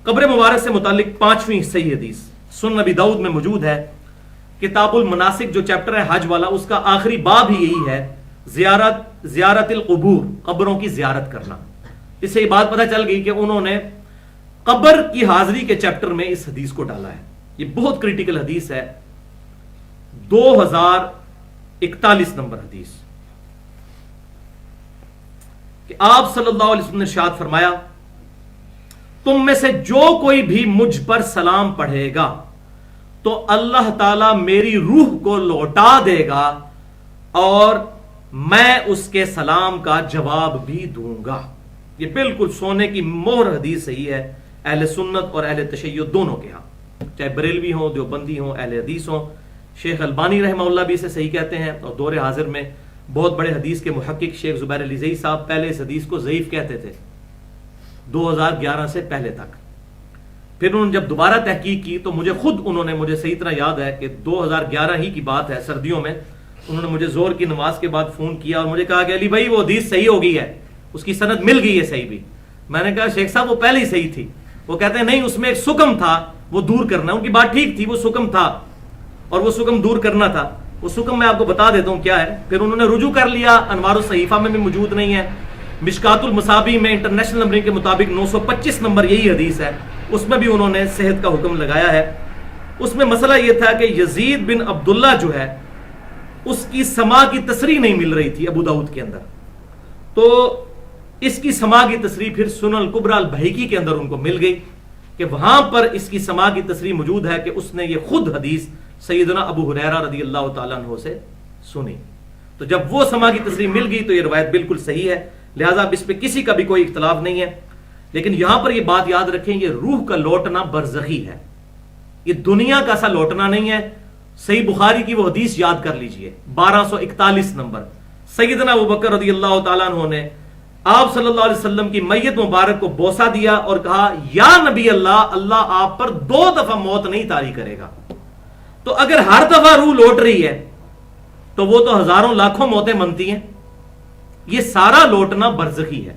قبر مبارک سے متعلق 5ویں صحیح حدیث سنن نبی داؤد میں موجود ہے. کتاب المناسک جو چیپٹر ہے حج والا، اس کا آخری باب ہی یہی ہے، زیارت القبور، قبروں کی زیارت کرنا. اس سے یہ بات پتہ چل گئی کہ انہوں نے قبر کی حاضری کے چیپٹر میں اس حدیث کو ڈالا ہے. یہ بہت کریٹیکل حدیث ہے، 2041 نمبر حدیث، کہ آپ صلی اللہ علیہ وسلم نے ارشاد فرمایا، تم میں سے جو کوئی بھی مجھ پر سلام پڑھے گا تو اللہ تعالیٰ میری روح کو لوٹا دے گا اور میں اس کے سلام کا جواب بھی دوں گا. یہ بالکل سونے کی مہر حدیث صحیح ہے اہل سنت اور اہل تشیع دونوں کے ہاں، چاہے بریلوی ہوں، دیوبندی ہوں، اہل حدیث ہوں. شیخ البانی رحمہ اللہ بھی اسے صحیح کہتے ہیں، اور دور حاضر میں بہت بڑے حدیث کے محقق شیخ زبیر علی زئی صاحب پہلے اس حدیث کو ضعیف کہتے تھے 2011 سے پہلے تک. پھر انہوں نے جب دوبارہ تحقیق کی تو مجھے صحیح طرح یاد ہے کہ 2011 ہی کی بات ہے، سردیوں میں انہوں نے مجھے زور کی نماز کے بعد فون کیا اور مجھے کہا کہ علی بھائی وہ حدیث صحیح ہو گئی ہے، اس کی سند مل گئی ہے صحیح بھی. میں نے کہا شیخ صاحب وہ پہلے ہی صحیح تھی. وہ کہتے ہیں نہیں، اس میں ایک سکم تھا وہ دور کرنا. ان کی بات ٹھیک تھی، وہ سکم تھا اور وہ سکم دور کرنا تھا. وہ سکم میں آپ کو بتا دیتا ہوں کیا ہے. پھر انہوں نے رجوع کر لیا، انوار الصحیفہ میں بھی موجود نہیں ہے، مشکات المصابیح میں انٹرنیشنل نمبرنگ کے مطابق 925 نمبر یہی حدیث ہے، اس میں بھی انہوں نے صحت کا حکم لگایا ہے. اس میں مسئلہ یہ تھا کہ یزید بن عبداللہ جو ہے اس کی سما کی تصریح نہیں مل رہی تھی ابو داؤد کے اندر، تو اس کی سما کی تصریح پھر سنن الکبریٰ البیہقی کے اندر ان کو مل گئی کہ وہاں پر اس کی سما کی تصریح موجود ہے کہ اس نے یہ خود حدیث سیدنا ابو ہریرہ رضی اللہ تعالیٰ عنہ سے سنی. تو جب وہ سما کی تصریح مل گئی تو یہ روایت بالکل صحیح ہے، لہٰذا اب اس پہ کسی کا بھی کوئی اختلاف نہیں ہے. لیکن یہاں پر یہ بات یاد رکھیں، یہ روح کا لوٹنا برزخی ہے، یہ دنیا کا سا لوٹنا نہیں ہے. صحیح بخاری کی وہ حدیث یاد کر لیجئے 1241 نمبر، سیدنا ابوبکر رضی اللہ تعالیٰ عنہ نے آپ صلی اللہ علیہ وسلم کی میت مبارک کو بوسہ دیا اور کہا یا نبی اللہ، اللہ آپ پر 2 دفعہ موت نہیں طاری کرے گا. تو اگر ہر دفعہ روح لوٹ رہی ہے تو وہ تو ہزاروں لاکھوں موتیں منتی ہیں. یہ سارا لوٹنا برزخی ہے،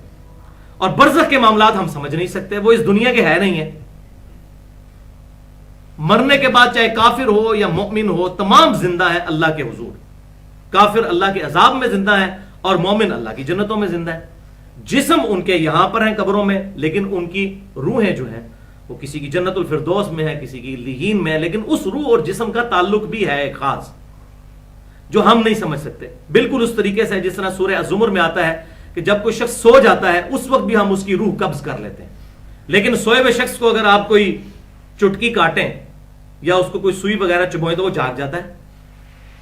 اور برزخ کے معاملات ہم سمجھ نہیں سکتے، وہ اس دنیا کے ہے نہیں ہے. مرنے کے بعد چاہے کافر ہو یا مومن ہو، تمام زندہ ہے اللہ کے حضور. کافر اللہ کے عذاب میں زندہ ہے اور مومن اللہ کی جنتوں میں زندہ ہے. جسم ان کے یہاں پر ہیں قبروں میں، لیکن ان کی روحیں جو ہیں وہ کسی کی جنت الفردوس میں ہے، کسی کی لیہین میں ہے. لیکن اس روح اور جسم کا تعلق بھی ہے ایک خاص جو ہم نہیں سمجھ سکتے. بالکل اس طریقے سے جس طرح سورہ الزمر میں آتا ہے کہ جب کوئی شخص سو جاتا ہے اس وقت بھی ہم اس کی روح قبض کر لیتے ہیں، لیکن سوئے ہوئے شخص کو اگر آپ کوئی چٹکی کاٹیں یا اس کو کوئی سوئی وغیرہ چبھوئیں تو وہ جاگ جاتا ہے.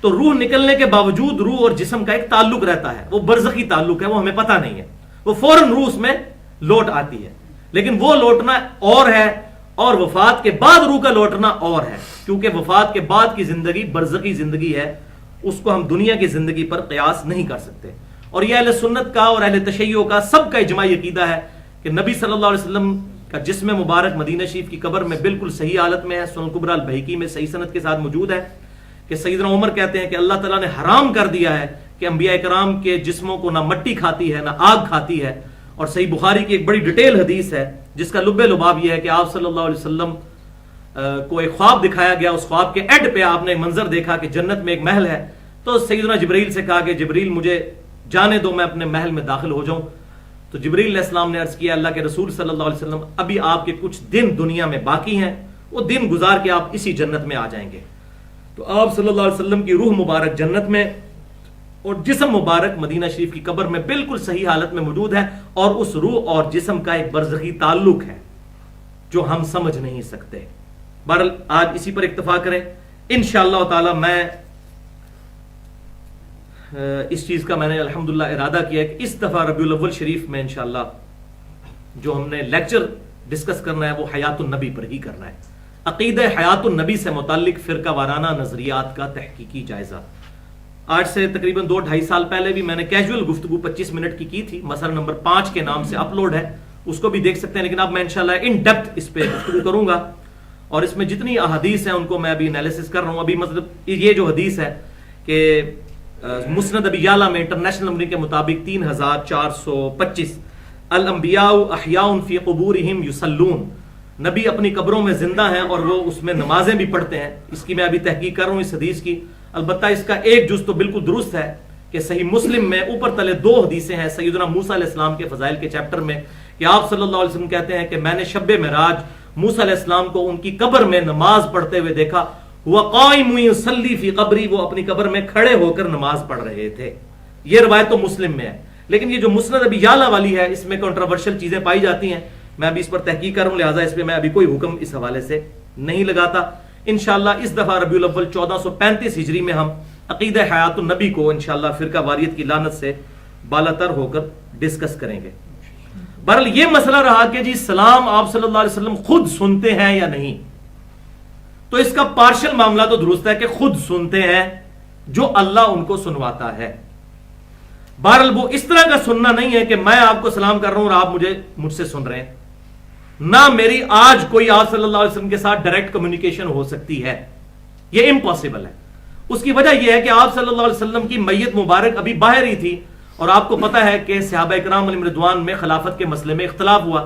تو روح نکلنے کے باوجود روح اور جسم کا ایک تعلق رہتا ہے، وہ برزخی تعلق ہے، وہ ہمیں پتہ نہیں ہے. وہ فوراً روح اس میں لوٹ آتی ہے، لیکن وہ لوٹنا اور ہے اور وفات کے بعد روح کا لوٹنا اور ہے، کیونکہ وفات کے بعد کی زندگی برزخی زندگی ہے، اس کو ہم دنیا کی زندگی پر قیاس نہیں کر سکتے. اور یہ اہل سنت کا اور اہل تشیع کا سب کا اجماعی عقیدہ ہے کہ نبی صلی اللہ علیہ وسلم کا جسم مبارک مدینہ شریف کی قبر میں بالکل صحیح حالت میں ہے. سنن الکبریٰ البیہقی میں صحیح سند کے ساتھ موجود ہے کہ سیدنا عمر کہتے ہیں کہ اللہ تعالیٰ نے حرام کر دیا ہے کہ انبیاء کرام کے جسموں کو نہ مٹی کھاتی ہے نہ آگ کھاتی ہے. اور صحیح بخاری کی ایک بڑی ڈیٹیل حدیث ہے جس کا لب لباب یہ ہے کہ آپ صلی اللہ علیہ وسلم کو ایک خواب دکھایا گیا، اس خواب کے اینڈ پہ آپ نے منظر دیکھا کہ جنت میں ایک محل ہے. تو سیدنا جبریل سے کہا کہ جبریل مجھے جانے دو، میں اپنے محل میں داخل ہو جاؤں. تو جبریل علیہ السلام نے عرض کیا اللہ کے رسول صلی اللہ علیہ وسلم ابھی آپ کے کچھ دن دنیا میں باقی ہیں، وہ دن گزار کے آپ اسی جنت میں آ جائیں گے. تو آپ صلی اللہ علیہ وسلم کی روح مبارک جنت میں اور جسم مبارک مدینہ شریف کی قبر میں بالکل صحیح حالت میں موجود ہے، اور اس روح اور جسم کا ایک برزخی تعلق ہے جو ہم سمجھ نہیں سکتے. بہرحال آج اسی پر اکتفا کریں. انشاءاللہ تعالی میں اس چیز کا میں نے الحمدللہ ارادہ کیا ہے کہ اس دفعہ ربیع الاول شریف میں انشاءاللہ جو ہم نے لیکچر ڈسکس کرنا ہے وہ حیات النبی پر ہی کرنا ہے. عقیدہ حیات النبی سے متعلق فرقہ وارانہ نظریات کا تحقیقی جائزہ. آج سے تقریباً 2-2.5 سال پہلے بھی میں نے کیجول گفتگو 25 منٹ کی تھی، مسئلہ نمبر 5 کے نام سے اپلوڈ ہے، اس کو بھی دیکھ سکتے ہیں. لیکن اب میں انشاءاللہ ان ڈیپتھ اس پہ گفتگو کروں گا، اور اس میں جتنی احادیث ہیں ان کو میں ابھی انالیسس کر رہا ہوں. ابھی مطلب یہ جو حدیث ہے کہ مسند ابی یعلا میں انٹرنیشنل نمبرنگ کے مطابق 3425 الانبیاء احیاء فی قبورہم یصلون، نبی اپنی قبروں میں زندہ ہیں اور وہ اس میں نمازیں بھی پڑھتے ہیں. اس کی میں ابھی تحقیق کر رہا ہوں اس حدیث کی. البتہ اس کا ایک جز تو بالکل درست ہے کہ صحیح مسلم میں اوپر تلے 2 حدیثیں ہیں سیدنا موسیٰ علیہ السلام کے فضائل کے چیپٹر میں کہ آپ صلی اللہ علیہ وسلم کہتے ہیں کہ میں نے شب معراج موسیٰ علیہ السلام کو ان کی قبر میں نماز پڑھتے ہوئے دیکھا. ہوا قائم یصلی فی قبری، وہ اپنی قبر میں کھڑے ہو کر نماز پڑھ رہے تھے. یہ روایت تو مسلم میں ہے. لیکن یہ جو مسند ابی یعلا والی ہے اس میں کنٹروورشل چیزیں پائی جاتی ہیں. میں ابھی اس پر تحقیق کر رہا ہوں، لہٰذا اس پہ میں ابھی کوئی حکم اس حوالے سے نہیں لگاتا. انشاءاللہ اس دفعہ ربیع الاول 1435 ہجری میں ہم عقیدہ حیات النبی کو انشاءاللہ فرقہ واریت کی لعنت سے بالاتر ہو کر ڈسکس کریں گے. بہرحال یہ مسئلہ رہا کہ جی سلام آپ صلی اللہ علیہ وسلم خود سنتے ہیں یا نہیں. تو اس کا پارشل معاملہ تو درست ہے کہ خود سنتے ہیں جو اللہ ان کو سنواتا ہے. بہرحال وہ اس طرح کا سننا نہیں ہے کہ میں آپ کو سلام کر رہا ہوں اور آپ مجھ سے سن رہے ہیں. نہ میری آج کوئی آپ صلی اللہ علیہ وسلم کے ساتھ ڈائریکٹ کمیونیکیشن ہو سکتی ہے، یہ امپاسبل ہے. اس کی وجہ یہ ہے کہ آپ صلی اللہ علیہ وسلم کی میت مبارک ابھی باہر ہی تھی اور آپ کو پتا ہے کہ صحابہ اکرام علیہم رضوان میں خلافت کے مسئلے میں اختلاف ہوا.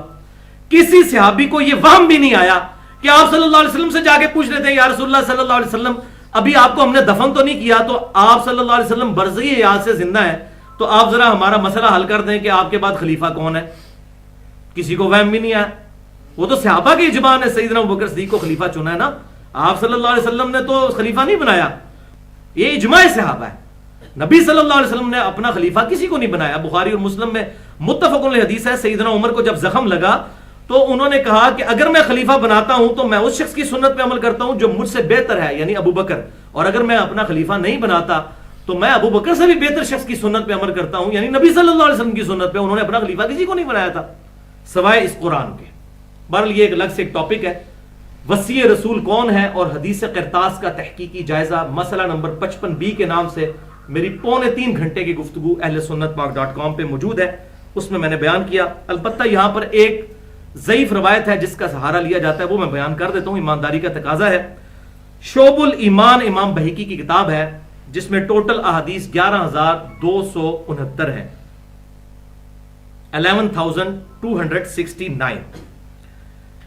کسی صحابی کو یہ وہم بھی نہیں آیا کہ آپ صلی اللہ علیہ وسلم سے جا کے پوچھ لیتے ہیں یا رسول اللہ صلی اللہ علیہ وسلم ابھی آپ کو ہم نے دفن تو نہیں کیا، تو آپ صلی اللہ علیہ وسلم برزخی حیات سے زندہ ہے، تو آپ ذرا ہمارا مسئلہ حل کر دیں کہ آپ کے بعد خلیفہ کون ہے. کسی کو وہم بھی نہیں آیا. وہ تو صحابہ کی اجماع نے سیدنا ابوبکر صدیق کو خلیفہ چنا ہے نا. آپ صلی اللہ علیہ وسلم نے تو خلیفہ نہیں بنایا، یہ اجماع صحابہ ہے. نبی صلی اللہ علیہ وسلم نے اپنا خلیفہ کسی کو نہیں بنایا. بخاری اور مسلم میں متفق علیہ حدیث ہے، سیدنا عمر کو جب زخم لگا تو انہوں نے کہا کہ اگر میں خلیفہ بناتا ہوں تو میں اس شخص کی سنت پہ عمل کرتا ہوں جو مجھ سے بہتر ہے، یعنی ابو بکر، اور اگر میں اپنا خلیفہ نہیں بناتا تو میں ابو بکر سے بھی بہتر شخص کی سنت پہ عمل کرتا ہوں، یعنی نبی صلی اللہ علیہ وسلم کی سنت پہ. انہوں نے اپنا خلیفہ کسی کو نہیں بنایا تھا سوائے اس قرآن کے. بہرحال یہ ایک الگ سے ایک ٹاپک ہے. وصی رسول کون ہے اور حدیث قرطاس کا تحقیقی جائزہ مسئلہ نمبر 55B کے نام سے میری 2.25 گھنٹے کی گفتگو اہل سنت پاک.com پہ موجود ہے. اس میں نے بیان کیا. البتہ یہاں پر ایک ضعیف روایت ہے جس کا سہارا لیا جاتا ہے، وہ میں بیان کر دیتا ہوں، ایمانداری کا تقاضا ہے. شعب الایمان امام بہقی کی کتاب ہے جس میں ٹوٹل احادیث 11,269 ہیں، 11,269.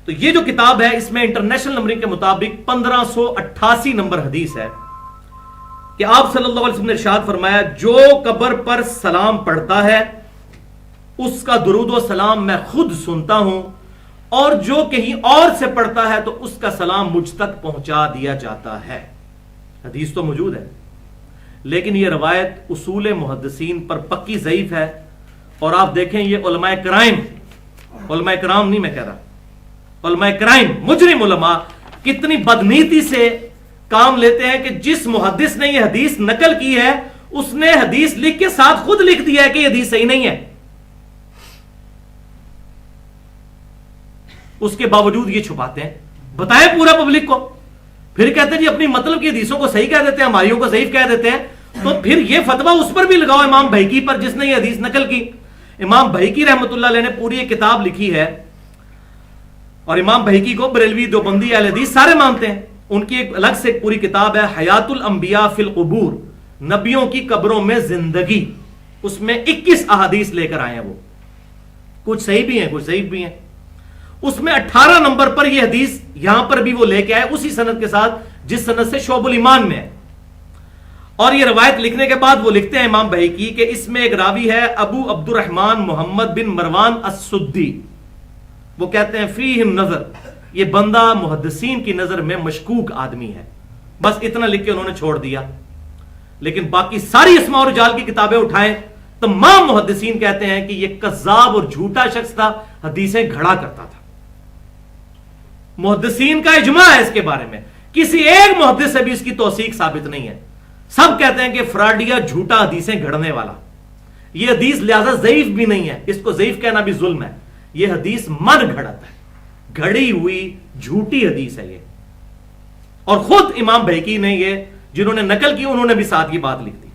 تو یہ جو کتاب ہے اس میں انٹرنیشنل نمبرنگ کے مطابق 1588 نمبر حدیث ہے کہ آپ صلی اللہ علیہ وسلم نے ارشاد فرمایا جو قبر پر سلام پڑھتا ہے اس کا درود و سلام میں خود سنتا ہوں، اور جو کہیں اور سے پڑھتا ہے تو اس کا سلام مجھ تک پہنچا دیا جاتا ہے. حدیث تو موجود ہے لیکن یہ روایت اصول محدثین پر پکی ضعیف ہے. اور آپ دیکھیں یہ علماء کرام نہیں میں کہہ رہا، علماء کرائم مجرم علماء کتنی بدنیتی سے کام لیتے ہیں کہ جس محدث نے یہ حدیث نقل کی ہے اس نے حدیث لکھ کے ساتھ خود لکھ دیا ہے کہ یہ حدیث صحیح نہیں ہے. اس کے باوجود یہ چھپاتے ہیں. بتائیں پورا پبلک کو، پھر کہتے ہیں جی اپنی مطلب کی حدیثوں کو صحیح کہہ دیتے ہیں، ہماریوں کو ضعیف کہہ دیتے ہیں. تو پھر یہ فتویٰ اس پر بھی لگاؤ امام بہقی پر جس نے یہ حدیث نقل کی. امام بہقی رحمۃ اللہ علیہ نے پوری ایک کتاب لکھی ہے اور امام بہقی کو بریلوی دیوبندی اہل حدیث سارے مانتے ہیں. ان کی ایک الگ سے پوری کتاب ہے حیات الانبیاء فی القبور، نبیوں کی قبروں میں زندگی. اس میں 21 احادیث لے کر آئے ہیں، وہ کچھ صحیح بھی ہیں کچھ ضعیف بھی ہیں. اس میں 18 نمبر پر یہ حدیث یہاں پر بھی وہ لے کے آئے اسی سند کے ساتھ جس سند سے شعب الایمان میں ہے. اور یہ روایت لکھنے کے بعد وہ لکھتے ہیں امام بہقی کہ اس میں ایک راوی ہے ابو عبد الرحمن محمد بن مروان السدی. وہ کہتے ہیں فیہم نظر، یہ بندہ محدثین کی نظر میں مشکوک آدمی ہے. بس اتنا لکھ کے انہوں نے چھوڑ دیا. لیکن باقی ساری اسماء و رجال کی کتابیں اٹھائیں، تمام محدثین کہتے ہیں کہ یہ کذاب اور جھوٹا شخص تھا، حدیثیں گھڑا کرتا تھا. محدثین کا اجماع ہے اس کے بارے میں، کسی ایک محدث سے بھی اس کی توثیق ثابت نہیں ہے. سب کہتے ہیں کہ فراڈیا جھوٹا حدیثیں گھڑنے والا. یہ حدیث لہذا ضعیف بھی نہیں ہے، اس کو ضعیف کہنا بھی ظلم ہے. یہ حدیث من گھڑت ہے، گھڑی ہوئی جھوٹی حدیث ہے یہ. اور خود امام بہقی نے یہ جنہوں نے نقل کی انہوں نے بھی ساتھ کی بات لکھ دی.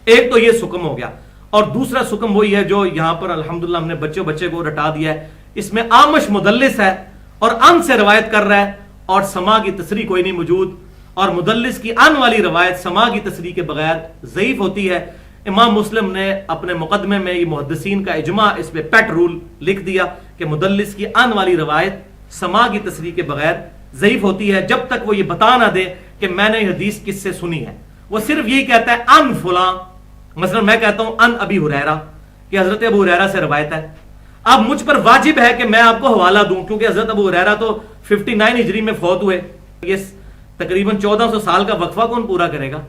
ایک تو یہ سکم ہو گیا، اور دوسرا سکم وہی ہے جو یہاں پر الحمدللہ ہم نے بچے کو رٹا دیا ہے. اس میں آمش مدلس ہے اور ان سے روایت کر رہا ہے اور سما کی تصریح کوئی نہیں موجود، اور مدلس کی ان والی روایت سما کی تصریح کے بغیر ضعیف ہوتی ہے. امام مسلم نے اپنے مقدمے میں یہ محدثین کا اجماع اس پہ پیٹ رول لکھ دیا کہ مدلس کی ان والی روایت سما کی تصریح کے بغیر ضعیف ہوتی ہے جب تک وہ یہ بتا نہ دے کہ میں نے یہ حدیث کس سے سنی ہے. وہ صرف یہی کہتا ہے ان فلاں، مثلا میں کہتا ہوں ان ابی ہریرہ کہ حضرت ابو ہریرہ سے روایت ہے. اب مجھ پر واجب ہے کہ میں آپ کو حوالہ دوں کیونکہ حضرت ابو ہریرہ تو 59 ہجری میں فوت ہوئے. یہ تقریباً 1400 سال کا وقفہ کون پورا کرے گا؟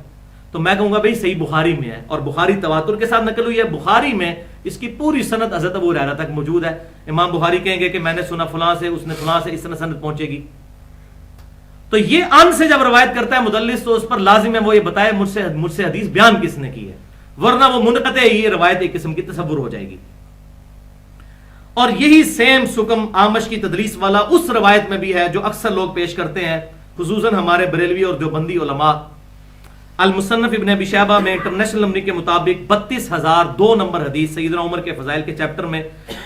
تو میں کہوں گا بھئی صحیح بخاری میں ہے اور بخاری تواتر کے ساتھ نقل ہوئی ہے. بخاری میں اس کی پوری سند حضرت ابو ہریرہ تک موجود ہے. امام بخاری کہیں گے کہ میں نے سنا فلاں سے، اس نے فلاں سے، اس طرح سند پہنچے گی. تو یہ ان سے جب روایت کرتا ہے مدلس تو اس پر لازم ہے وہ یہ بتائے مجھ سے حدیث بیان کس نے کی ہے، ورنہ وہ منقطع یہ روایت ایک قسم کی تصور ہو جائے گی. اور یہی سیم سکم آمش کی تدلیس والا اس روایت میں بھی ہے جو اکثر لوگ پیش کرتے ہیں، خصوصاً ہمارے بریلوی اور دیوبندی علماء. المصنف ابن ابی شیبہ میں انٹرنیشنل نمبر کے مطابق 32,002 نمبر حدیث سیدنا عمر کے فضائل کے چیپٹر میں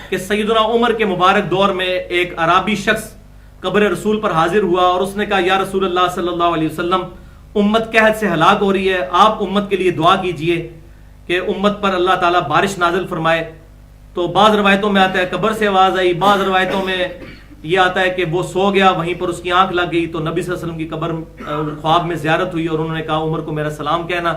کہ سیدنا عمر کے مبارک دور میں ایک عربی شخص قبر رسول پر حاضر ہوا اور اس نے کہا یا رسول اللہ صلی اللہ علیہ وسلم، امت قحط سے ہلاک ہو رہی ہے، آپ امت کے لیے دعا کیجئے کہ امت پر اللہ تعالیٰ بارش نازل فرمائے. تو بعض روایتوں میں آتا ہے قبر سے آواز آئی، بعض روایتوں میں یہ آتا ہے کہ وہ سو گیا، وہیں پر اس کی آنکھ لگ گئی تو نبی صلی اللہ علیہ وسلم کی قبر خواب میں زیارت ہوئی اور انہوں نے کہا عمر کو میرا سلام کہنا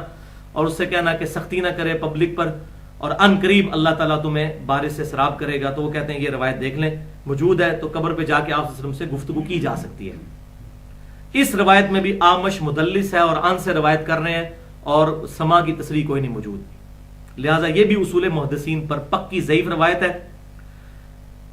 اور اس سے کہنا کہ سختی نہ کرے پبلک پر اور ان قریب اللہ تعالیٰ تمہیں بارش سے سراب کرے گا. تو وہ کہتے ہیں یہ روایت دیکھ لیں موجود ہے، تو قبر پہ جا کے آپ صلی اللہ علیہ وسلم سے گفتگو کی جا سکتی ہے. اس روایت میں بھی آمش مدلس ہے اور ان سے روایت کر رہے ہیں اور سما کی تصریح کوئی نہیں موجود، لہٰذا یہ بھی اصول محدثین پر پکی ضعیف روایت ہے.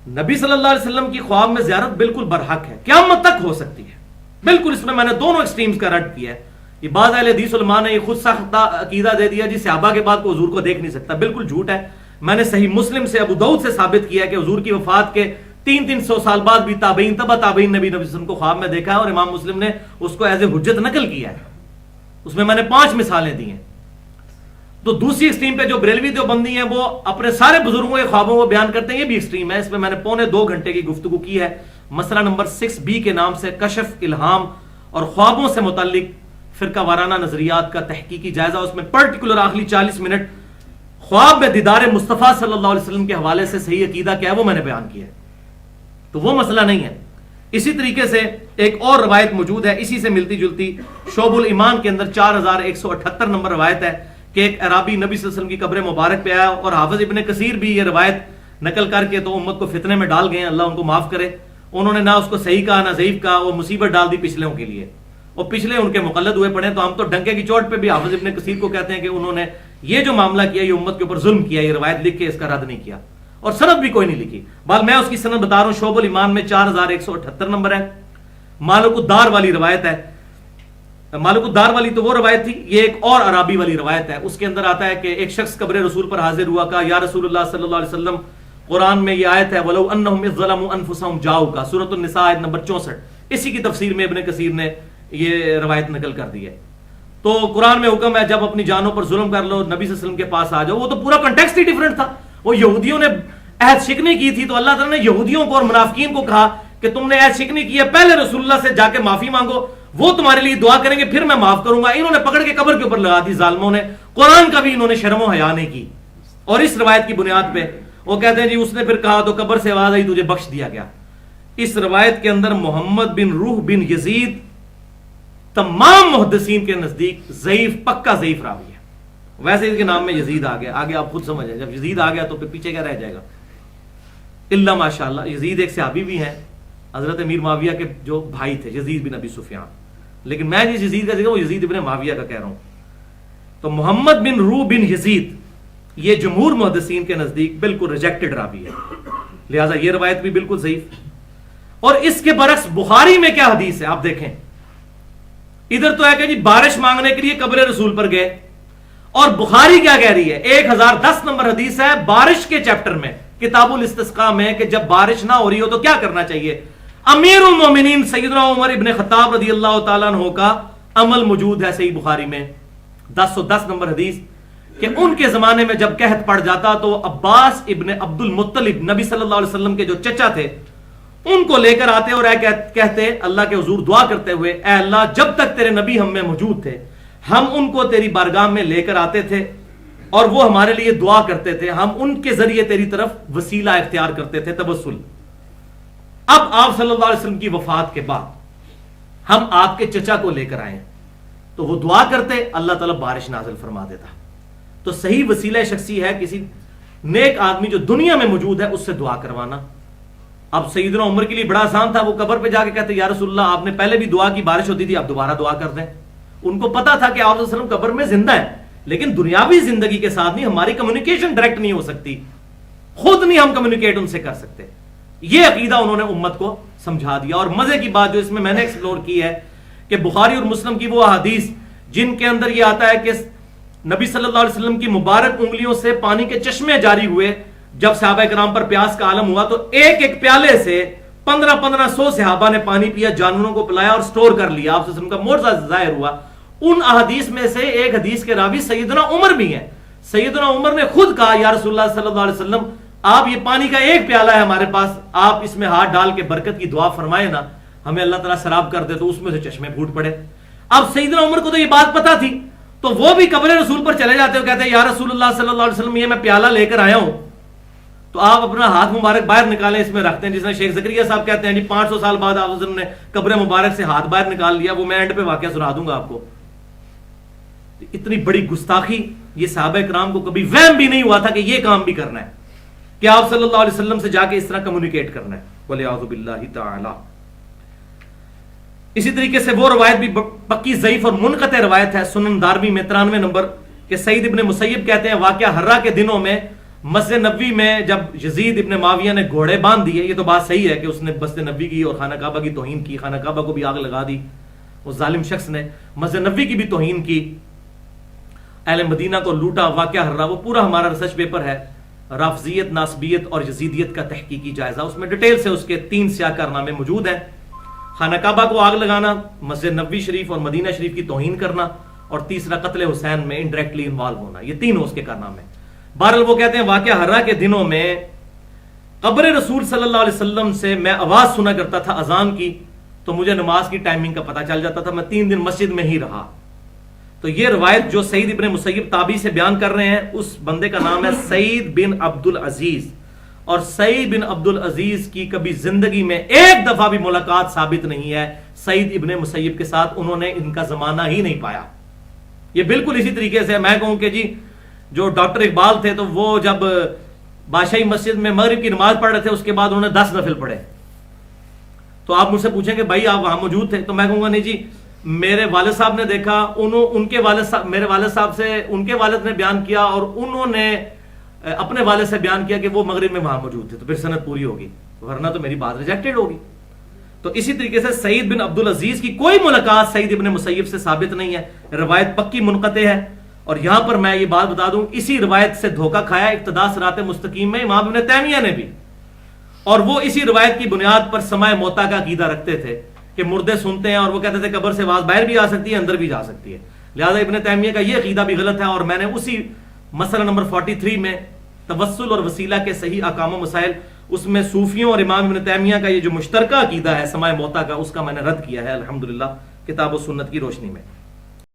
نبی صلی اللہ علیہ وسلم کی خواب میں زیارت بالکل برحق ہے، قیامت تک ہو سکتی ہے بالکل. اس میں نے دونوں ایکسٹریمز کا رد کیا ہے. یہ بعض اہل حدیث علماء نے یہ خود ساختہ عقیدہ دے دیا جی صحابہ کے بعد کو حضور کو دیکھ نہیں سکتا، بالکل جھوٹ ہے. میں نے صحیح مسلم سے ابو داؤد سے ثابت کیا ہے کہ حضور کی وفات کے 300 سال بعد بھی تابعین تبع تابعین نبی صلی اللہ علیہ وسلم کو خواب میں دیکھا ہے اور امام مسلم نے اس کو ایز اے حجت نقل کیا ہے. اس میں نے 5 مثالیں دی ہیں. تو دوسری ایکسٹریم پہ جو بریلوی دیوبندی ہیں وہ اپنے سارے بزرگوں کے خوابوں کو بیان کرتے ہیں، یہ بھی ایکسٹریم ہے. اس میں نے 2.25 گھنٹے کی گفتگو کی ہے مسئلہ نمبر 6B کے نام سے کشف الہام اور خوابوں سے متعلق فرقہ وارانہ نظریات کا تحقیقی جائزہ. اس میں پرٹیکولر آخری 40 منٹ خواب میں دیدار مصطفیٰ صلی اللہ علیہ وسلم کے حوالے سے صحیح عقیدہ کیا ہے وہ میں نے بیان کیا ہے، تو وہ مسئلہ نہیں ہے. اسی طریقے سے ایک اور روایت موجود ہے اسی سے ملتی جلتی، شعب الایمان کے اندر 4178 نمبر روایت ہے کہ ایک عربی نبی صلی اللہ علیہ وسلم کی قبر مبارک پہ آیا اور حافظ ابن کثیر بھی یہ روایت نقل کر کے تو امت کو فتنے میں ڈال گئے، اللہ ان کو معاف کرے. انہوں نے نہ اس کو صحیح کہا نہ ضعیف کہا، وہ مصیبت ڈال دی پچھلوں کے لیے اور پچھلے ان کے مقلد ہوئے پڑے. تو ہم تو ڈنکے کی چوٹ پہ بھی حافظ ابن کثیر کو کہتے ہیں کہ انہوں نے یہ جو معاملہ کیا یہ امت کے اوپر ظلم کیا، یہ روایت لکھ کے اس کا رد نہیں کیا اور سند بھی کوئی نہیں لکھی. بال میں اس کی سند بتا رہا ہوں، شعب الایمان میں 4178 نمبر ہے. مالک الدار والی روایت ہے، مالک الدار والی تو وہ روایت تھی، یہ ایک اور عربی والی روایت ہے. اس کے اندر آتا ہے کہ ایک شخص قبر رسول پر حاضر ہوا، کہا یا رسول اللہ صلی اللہ علیہ وسلم، قرآن میں یہ آیت ہے وَلَوْ أَنَّهُمْ إِذْ ظَلَمُوا أَنفُسَهُمْ جَاءُوكَ، سورۃ النساء آیت نمبر 64. اسی کی تفسیر میں ابن کثیر نے یہ روایت نقل کر دی ہے. تو قرآن میں حکم ہے جب اپنی جانوں پر ظلم کر لو نبی صلی اللہ علیہ وسلم کے پاس آ جاؤ. وہ تو پورا کنٹیکسٹ ہی ڈیفرنٹ تھا. وہ یہودیوں نے عہد شکنی کی تھی تو اللہ تعالیٰ نے یہودیوں کو اور منافقین کو کہا کہ تم نے عہد شکنی کی ہے، پہلے رسول اللہ سے جا کے معافی مانگو، وہ تمہارے لیے دعا کریں گے پھر میں معاف کروں گا. انہوں نے پکڑ کے قبر کے اوپر لگا دی ظالموں نے. قرآن کا بھی انہوں نے شرم و حیا نہیں کی اور اس روایت کی بنیاد پہ وہ کہتے ہیں جی اس نے پھر کہا تو قبر سے آواز آئی تجھے بخش دیا گیا. اس روایت کے اندر محمد بن روح بن یزید تمام محدثین کے نزدیک ضعیف، پکا ضعیف راوی ہے. ویسے اس کے نام میں یزید آ گیا، آگے آپ خود سمجھیں، جب یزید آ گیا تو پھر پیچھے کیا رہ جائے گا. اللہ ماشاءاللہ یزید ایک صحابی بھی ہیں حضرت امیر معاویہ کے جو بھائی تھے یزید بن ابی سفیان، لیکن میں جس یزید کا ذکر وہ یزید بن معاویہ کا کہہ رہا ہوں. تو محمد بن روح بن یزید یہ جمہور محدثین کے نزدیک بالکل ریجیکٹڈ راوی ہے، لہٰذا یہ روایت بھی بالکل ضعیف. اور اس کے برعکس بخاری میں کیا حدیث ہے آپ دیکھیں. ادھر تو ہے کہ جی بارش مانگنے کے لیے قبر رسول پر گئے، اور بخاری کیا کہہ رہی ہے 1010 نمبر حدیث ہے بارش کے چیپٹر میں کتاب الاستسقاء میں کہ جب بارش نہ ہو رہی ہو تو کیا کرنا چاہیے. امیر المومنین سیدنا عمر ابن خطاب رضی اللہ تعالیٰ عنہ کا عمل موجود ہے صحیح بخاری میں 1010 نمبر حدیث کہ ان کے زمانے میں جب قحط پڑ جاتا تو عباس ابن عبد المطلب نبی صلی اللہ علیہ وسلم کے جو چچا تھے ان کو لے کر آتے اور کہتے اللہ کے حضور دعا کرتے ہوئے اے اللہ جب تک تیرے نبی ہم میں موجود تھے ہم ان کو تیری بارگاہ میں لے کر آتے تھے اور وہ ہمارے لیے دعا کرتے تھے، ہم ان کے ذریعے تیری طرف وسیلہ اختیار کرتے تھے، توسل. اب آپ صلی اللہ علیہ وسلم کی وفات کے بعد ہم آپ کے چچا کو لے کر آئے تو وہ دعا کرتے، اللہ تعالیٰ بارش نازل فرما دیتا. تو صحیح وسیلہ شخصی ہے کسی نیک آدمی جو دنیا میں موجود ہے اس سے دعا کروانا. اب سیدنا عمر کے لیے بڑا آسان تھا، وہ قبر پہ جا کے کہتے یا رسول اللہ آپ نے پہلے بھی دعا کی، بارش ہوتی تھی، اب دوبارہ دعا کر دیں. ان کو پتا تھا کہ آپ صلی اللہ علیہ وسلم قبر میں زندہ ہے، لیکن دنیاوی زندگی کے ساتھ نہیں، ہماری کمیونیکیشن ڈائریکٹ نہیں ہو سکتی، خود نہیں ہم کمیونیکیٹ ان سے کر سکتے. یہ عقیدہ انہوں نے امت کو سمجھا دیا. اور مزے کی بات جو اس میں نے ایکسپلور کی ہے کہ بخاری اور مسلم کی وہ احادیث جن کے اندر یہ آتا ہے کہ نبی صلی اللہ علیہ وسلم کی مبارک انگلیوں سے پانی کے چشمے جاری ہوئے، جب صحابہ کرام پر پیاس کا عالم ہوا تو ایک ایک پیالے سے 1500 صحابہ نے پانی پیا، جانوروں کو پلایا اور سٹور کر لیا. آپ صلی اللہ علیہ وسلم کا معجزہ ظاہر ہوا. ان احادیث میں سے ایک حدیث کے راوی سیدنا عمر بھی ہیں. سیدنا عمر نے خود کہا یا رسول اللہ صلی اللہ علیہ وسلم آپ یہ پانی کا ایک پیالہ ہے ہمارے پاس، آپ اس میں ہاتھ ڈال کے برکت کی دعا فرمائے نا، ہمیں اللہ تعالیٰ سراب کر دے. تو اس میں سے چشمے پھوٹ پڑے. اب سیدنا عمر کو تو یہ بات پتا تھی، تو وہ بھی قبر رسول پر چلے جاتے ہو، کہتے ہیں یا رسول اللہ صلی اللہ علیہ وسلم یہ میں پیالہ لے کر آیا ہوں، تو آپ اپنا ہاتھ مبارک باہر نکالیں، اس میں رکھتے ہیں. جس نے شیخ زکریا صاحب کہتے ہیں جی 500 سال بعد آپ وسلم نے قبر مبارک سے ہاتھ باہر نکال لیا. وہ میں اینڈ پہ واقعہ سنا دوں گا آپ کو. اتنی بڑی گستاخی یہ صحابہ کرام کو کبھی وہم بھی نہیں ہوا تھا کہ یہ کام بھی کرنا ہے، کہ آپ صلی اللہ علیہ وسلم سے جا کے اس طرح کمیونیکیٹ کرنا ہے. وَلِعَوْذُ بِاللَّهِ تَعَالَى. اسی طریقے سے وہ روایت بھی پکی ضعیف اور منقطع روایت ہے، سنن دارمی میں 93 نمبر، کہ سعید ابن مسیب کہتے ہیں واقعہ ہرہ کے دنوں میں مسجد نبوی میں جب یزید ابن معاویہ نے گھوڑے باندھ دیے، یہ تو بات صحیح ہے کہ اس نے مسجد نبوی کی اور خانہ کعبہ کی توہین کی، خانہ کعبہ کو بھی آگ لگا دی، اس ظالم شخص نے مسجد نبوی کی بھی توہین کی، اہل مدینہ کو لوٹا. واقعہ ہرہ وہ پورا ہمارا ریسرچ پیپر ہے، رافضیت، ناصبیت اور یزیدیت کا تحقیقی جائزہ، اس میں ڈیٹیل سے اس کے 3 سیاہ کارنامے موجود ہیں. خانہ کعبہ کو آگ لگانا، مسجد نبوی شریف اور مدینہ شریف کی توہین کرنا، اور تیسرا قتل حسین میں انڈائریکٹلی انوالو ہونا. یہ تینوں اس کے کارنامے. بہرحال وہ کہتے ہیں واقعہ ہرہ کے دنوں میں قبر رسول صلی اللہ علیہ وسلم سے میں آواز سنا کرتا تھا اذان کی، تو مجھے نماز کی ٹائمنگ کا پتہ چل جاتا تھا. میں 3 دن مسجد میں ہی رہا. تو یہ روایت جو سعید ابن مسیب تابعی سے بیان کر رہے ہیں، اس بندے کا نام ہے سعید بن عبد العزیز. اور سعید بن عبد العزیز کی کبھی زندگی میں ایک دفعہ بھی ملاقات ثابت نہیں ہے سعید ابن مسیب کے ساتھ. انہوں نے ان کا زمانہ ہی نہیں پایا. یہ بالکل اسی طریقے سے میں کہوں کہ جی جو ڈاکٹر اقبال تھے، تو وہ جب بادشاہی مسجد میں مغرب کی نماز پڑھ رہے تھے، اس کے بعد انہوں نے 10 نفل پڑھے. تو آپ مجھ سے پوچھیں کہ بھائی آپ وہاں موجود تھے، تو میں کہوں گا نہیں جی میرے والد صاحب نے دیکھا، ان کے والد صاحب، میرے والد صاحب سے ان کے والد نے بیان کیا، اور انہوں نے اپنے والد سے بیان کیا کہ وہ مغرب میں وہاں موجود تھے. تو پھر سند پوری ہوگی، ورنہ تو میری بات ریجیکٹڈ ہوگی. تو اسی طریقے سے سعید بن عبد العزیز کی کوئی ملاقات سعید ابن مسیب سے ثابت نہیں ہے. روایت پکی منقطع ہے. اور یہاں پر میں یہ بات بتا دوں، اسی روایت سے دھوکہ کھایا اقتداء صراط مستقیم میں امام ابن تیمیہ نے بھی. اور وہ اسی روایت کی بنیاد پر سماع موتا کا عقیدہ رکھتے تھے کہ مردے سنتے ہیں، اور وہ کہتے تھے قبر سے آواز باہر بھی آ سکتی ہے، اندر بھی جا سکتی ہے. لہذا ابن تیمیہ کا یہ عقیدہ بھی غلط ہے. اور میں نے اسی مسئلہ نمبر 43 میں توسل اور وسیلہ کے صحیح احکام و مسائل، اس میں صوفیوں اور امام ابن تیمیہ کا یہ جو مشترکہ عقیدہ ہے سماع موتا کا، اس کا میں نے رد کیا ہے الحمدللہ کتاب و سنت کی روشنی میں.